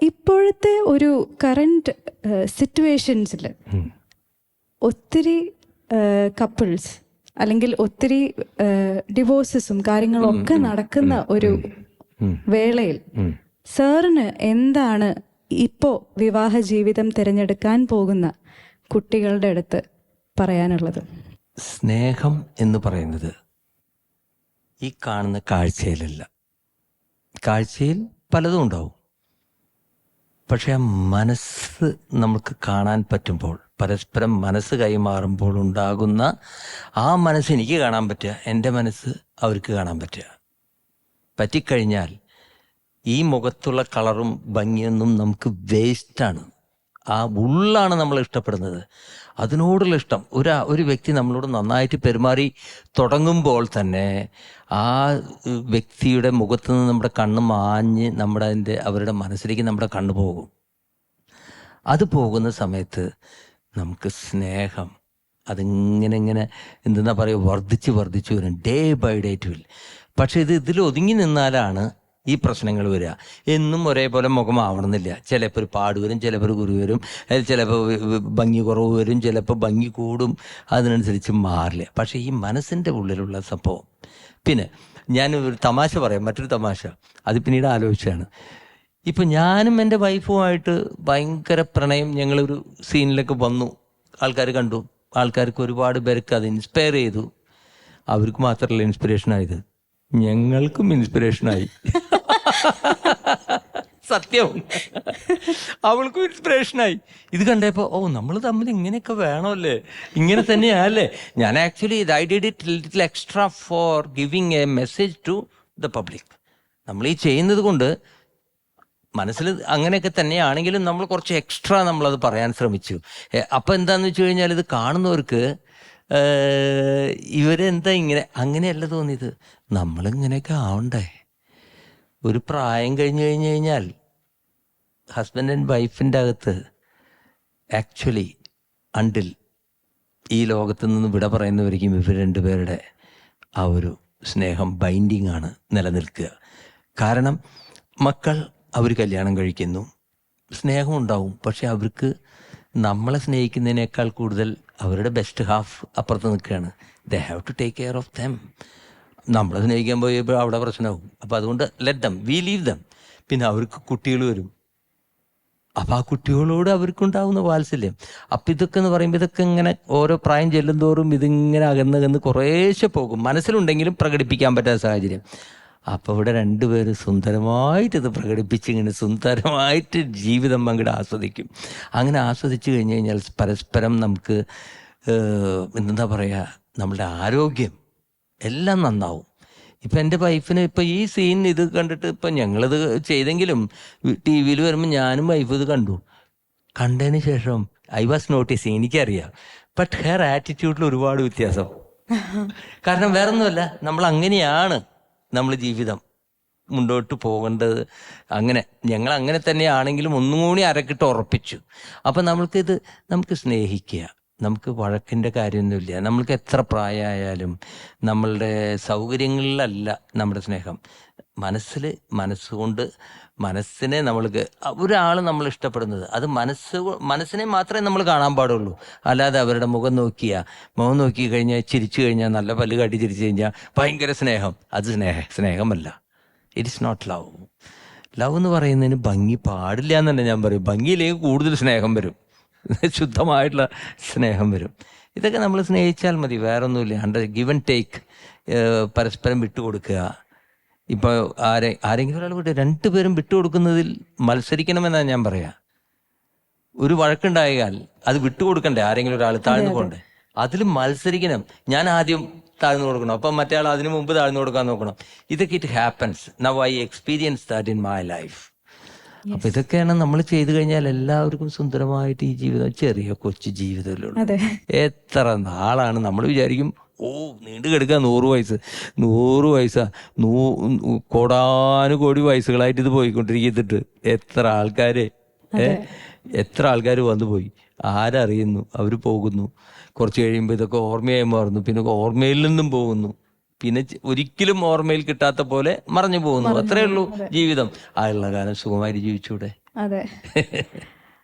ഇപ്പോഴത്തെ ഒരു കറണ്ട് സിറ്റുവേഷൻസിൽ ഒത്തിരി കപ്പിൾസ് അല്ലെങ്കിൽ ഒത്തിരി ഡിവോഴ്സസും കാര്യങ്ങളും ഒക്കെ നടക്കുന്ന ഒരു വേളയിൽ സാറിന് എന്താണ് ഇപ്പോ വിവാഹ ജീവിതം തിരഞ്ഞെടുക്കാൻ പോകുന്ന കുട്ടികളുടെ അടുത്ത് പറയാനുള്ളത്? സ്നേഹം എന്ന് പറയുന്നത് ഈ കാണുന്ന കാഴ്ചയിലല്ല. കാഴ്ചയിൽ പലതും ഉണ്ടാവും, പക്ഷെ ആ മനസ്സ് നമുക്ക് കാണാൻ പറ്റുമ്പോൾ, പരസ്പരം മനസ്സ് കൈമാറുമ്പോൾ ഉണ്ടാകുന്ന ആ മനസ്സ് എനിക്ക് കാണാൻ പറ്റുക, എൻ്റെ മനസ്സ് അവർക്ക് കാണാൻ പറ്റുക. പറ്റിക്കഴിഞ്ഞാൽ ഈ മുഖത്തുള്ള കളറും ഭംഗിയൊന്നും നമുക്ക് വേസ്റ്റാണ്. ആ ഉള്ളാണ് നമ്മൾ ഇഷ്ടപ്പെടുന്നത്. അതിനോടുള്ള ഇഷ്ടം, ഒരു വ്യക്തി നമ്മളോട് നന്നായിട്ട് പെരുമാറി തുടങ്ങുമ്പോൾ തന്നെ ആ വ്യക്തിയുടെ മുഖത്ത് നിന്ന് നമ്മുടെ കണ്ണ് മാഞ്ഞ് അവരുടെ മനസ്സിലേക്ക് നമ്മുടെ കണ്ണ് പോകും. അത് പോകുന്ന സമയത്ത് നമുക്ക് സ്നേഹം അതിങ്ങനെ എന്തെന്നാ പറയുക, വർദ്ധിച്ച് വരും. Day by day it will. പക്ഷെ ഇതിൽ ഒതുങ്ങി നിന്നാലാണ് ഈ പ്രശ്നങ്ങൾ വരിക. എന്നും ഒരേപോലെ മുഖമാവണമെന്നില്ല. ചിലപ്പോൾ ഒരു പാട് വരും, ചിലപ്പോൾ ഒരു കുരു വരും, ചിലപ്പോൾ ഭംഗി കുറവ് വരും, ചിലപ്പോൾ ഭംഗി കൂടും. അതിനനുസരിച്ച് മാറില്ല. പക്ഷേ ഈ മനസ്സിൻ്റെ ഉള്ളിലുള്ള സംഭവം. പിന്നെ ഞാൻ ഒരു തമാശ പറയാം, മറ്റൊരു തമാശ, അത് പിന്നീട് ആലോചിച്ചാണ്. ഇപ്പം ഞാനും എൻ്റെ വൈഫുമായിട്ട് ഭയങ്കര പ്രണയം, ഞങ്ങളൊരു സീനിലൊക്കെ വന്നു, ആൾക്കാർ കണ്ടു, ആൾക്കാർക്ക് ഒരുപാട് പേർക്ക് അത് ഇൻസ്പയർ ചെയ്തു. അവർക്ക് മാത്രമല്ല ഇൻസ്പിറേഷനായത്, ഞങ്ങൾക്കും ഇൻസ്പിറേഷനായി. സത്യം, അവൾക്കും ഇൻസ്പിറേഷനായി. ഇത് കണ്ടപ്പോൾ നമ്മൾ തമ്മിൽ ഇങ്ങനെയൊക്കെ വേണമല്ലേ, ഇങ്ങനെ തന്നെയല്ലേ. ഞാൻ actually I did it little extra for giving a message to the public. നമ്മൾ ഈ ചെയ്യുന്നത് കൊണ്ട് മനസ്സിൽ അങ്ങനെയൊക്കെ തന്നെയാണെങ്കിലും നമ്മൾ കുറച്ച് എക്സ്ട്രാ നമ്മളത് പറയാൻ ശ്രമിച്ചു. അപ്പം എന്താണെന്ന് വെച്ച് കഴിഞ്ഞാൽ ഇത് കാണുന്നവർക്ക് ഇവരെന്താ ഇങ്ങനെ, അങ്ങനെയല്ല തോന്നിയത്. നമ്മളിങ്ങനെയൊക്കെ ആവണ്ടേ. ഒരു പ്രായം കഴിഞ്ഞു കഴിഞ്ഞാൽ ഹസ്ബൻഡ് ആൻഡ് വൈഫിൻ്റെ അകത്ത് ആക്ച്വലി അണ്ടിൽ ഈ ലോകത്ത് നിന്ന് വിട പറയുന്നവരിക്കും ഇവർ രണ്ടുപേരുടെ ആ ഒരു സ്നേഹം ബൈൻഡിങ് ആണ് നിലനിൽക്കുക. കാരണം മക്കൾ അവർ കല്യാണം കഴിക്കുന്നു, സ്നേഹമുണ്ടാവും, പക്ഷെ അവർക്ക് നമ്മളെ സ്നേഹിക്കുന്നതിനേക്കാൾ കൂടുതൽ അവരുടെ ബെസ്റ്റ് ഹാഫ് അപ്പുറത്ത് നിൽക്കുകയാണ്. They have to take care of them. നമ്മളെ സ്നേഹിക്കാൻ പോയപ്പോൾ അവിടെ പ്രശ്നമാവും. അപ്പോൾ അതുകൊണ്ട് let them, we leave them. പിന്നെ അവർക്ക് കുട്ടികൾ വരും, അപ്പോൾ ആ കുട്ടികളോട് അവർക്കുണ്ടാവുന്ന വാത്സല്യം. അപ്പം ഇതൊക്കെ എന്ന് പറയുമ്പോൾ ഇതൊക്കെ ഇങ്ങനെ ഓരോ പ്രായം ചെല്ലുന്തോറും ഇതിങ്ങനെ അകന്ന് കുറേശ്ശെ പോകും. മനസ്സിലുണ്ടെങ്കിലും പ്രകടിപ്പിക്കാൻ പറ്റാത്ത സാഹചര്യം. അപ്പോൾ ഇവിടെ രണ്ടുപേരും സുന്ദരമായിട്ട് ഇത് പ്രകടിപ്പിച്ച് ഇങ്ങനെ സുന്ദരമായിട്ട് ജീവിതം അങ്ങോട്ട് ആസ്വദിക്കും. അങ്ങനെ ആസ്വദിച്ച് കഴിഞ്ഞ് കഴിഞ്ഞാൽ പരസ്പരം നമുക്ക് എന്താ പറയുക, നമ്മളുടെ ആരോഗ്യം എല്ലാം നന്നാവും. ഇപ്പം എൻ്റെ വൈഫിന് ഇപ്പം ഈ സീൻ ഇത് കണ്ടിട്ട് ഇപ്പം ഞങ്ങളിത് ചെയ്തെങ്കിലും ടി വിയിൽ വരുമ്പോൾ ഞാനും വൈഫ് ഇത് കണ്ടതിന് ശേഷം ഐ വാസ് നോട്ടീസിങ്, എനിക്കറിയാം, ബട്ട് ഹെയർ ആറ്റിറ്റ്യൂഡിൽ ഒരുപാട് വ്യത്യാസം. കാരണം വേറൊന്നുമല്ല, നമ്മൾ അങ്ങനെയാണ് നമ്മൾ ജീവിതം മുന്നോട്ട് പോകേണ്ടത്. അങ്ങനെ ഞങ്ങൾ അങ്ങനെ തന്നെയാണെങ്കിലും ഒന്നും കൂടി അരക്കിട്ട് ഉറപ്പിച്ചു. അപ്പം നമുക്ക് സ്നേഹിക്കുക, നമുക്ക് വഴക്കിൻ്റെ കാര്യമൊന്നുമില്ല. നമ്മൾക്ക് എത്ര പ്രായമായാലും നമ്മളുടെ സൗകര്യങ്ങളിലല്ല നമ്മുടെ സ്നേഹം. മനസ്സുകൊണ്ട് മനസ്സിനെ ഒരാൾ നമ്മൾ ഇഷ്ടപ്പെടുന്നത് അത് മനസ്സിനെ മാത്രമേ നമ്മൾ കാണാൻ പാടുള്ളൂ. അല്ലാതെ അവരുടെ മുഖം നോക്കി കഴിഞ്ഞാൽ ചിരിച്ചു കഴിഞ്ഞാൽ, നല്ല പല്ല് കാട്ടി ചിരിച്ചു കഴിഞ്ഞാൽ ഭയങ്കര സ്നേഹം, അത് സ്നേഹമല്ല. It is not love. Love എന്ന് പറയുന്നതിന് ഭംഗി പാടില്ല എന്ന് തന്നെ ഞാൻ പറയും. ഭംഗിയിലേക്ക് കൂടുതൽ സ്നേഹം വരും, ശുദ്ധമായിട്ടുള്ള സ്നേഹം വരും. ഇതൊക്കെ നമ്മൾ സ്നേഹിച്ചാൽ മതി, വേറൊന്നുമില്ല. ഗിവ് ആൻഡ് ടേക്ക്, പരസ്പരം വിട്ടുകൊടുക്കുക. ഇപ്പോൾ ആരെങ്കിലും ഒരാൾ രണ്ടുപേരും വിട്ടുകൊടുക്കുന്നതിൽ മത്സരിക്കണമെന്നാണ് ഞാൻ പറയാ. ഒരു വഴക്കുണ്ടായാൽ അത് വിട്ടുകൊടുക്കണ്ടേ, ആരെങ്കിലും ഒരാൾ താഴ്ന്നു പോകണ്ടേ, അതിൽ മത്സരിക്കണം. ഞാൻ ആദ്യം താഴ്ന്നു കൊടുക്കണം, അപ്പം മറ്റേ ആൾ അതിനു മുമ്പ് താഴ്ന്നു കൊടുക്കാൻ നോക്കണം. ഇതൊക്കെ it happens. Now I experience that in my life. അപ്പൊ ഇതൊക്കെയാണ് നമ്മൾ ചെയ്തു കഴിഞ്ഞാൽ എല്ലാവർക്കും സുന്ദരമായിട്ട് ഈ ജീവിതം, ചെറിയ കൊച്ചു ജീവിതത്തിലുള്ളൂ. എത്ര നാളാണ് നമ്മൾ വിചാരിക്കും നീണ്ടു കിടക്കുക 100 വയസ്സാ, കോടാനുകോടി വയസ്സുകളായിട്ട് ഇത് പോയിക്കൊണ്ടിരിക്കത്തിട്ട് എത്ര ആൾക്കാർ വന്നു പോയി, ആരറിയുന്നു. അവർ പോകുന്നു, കുറച്ച് കഴിയുമ്പോൾ ഇതൊക്കെ ഓർമ്മയായി മാറുന്നു, പിന്നെ ഓർമ്മയിൽ നിന്നും പോകുന്നു, പിന്നെ ഒരിക്കലും ഓർമ്മയിൽ കിട്ടാത്ത പോലെ മറഞ്ഞു പോകുന്നു. അത്രേ ഉള്ളൂ ജീവിതം. ആയുള്ള കാലം സുഖമായിട്ട് ജീവിച്ചൂടെ? അതെ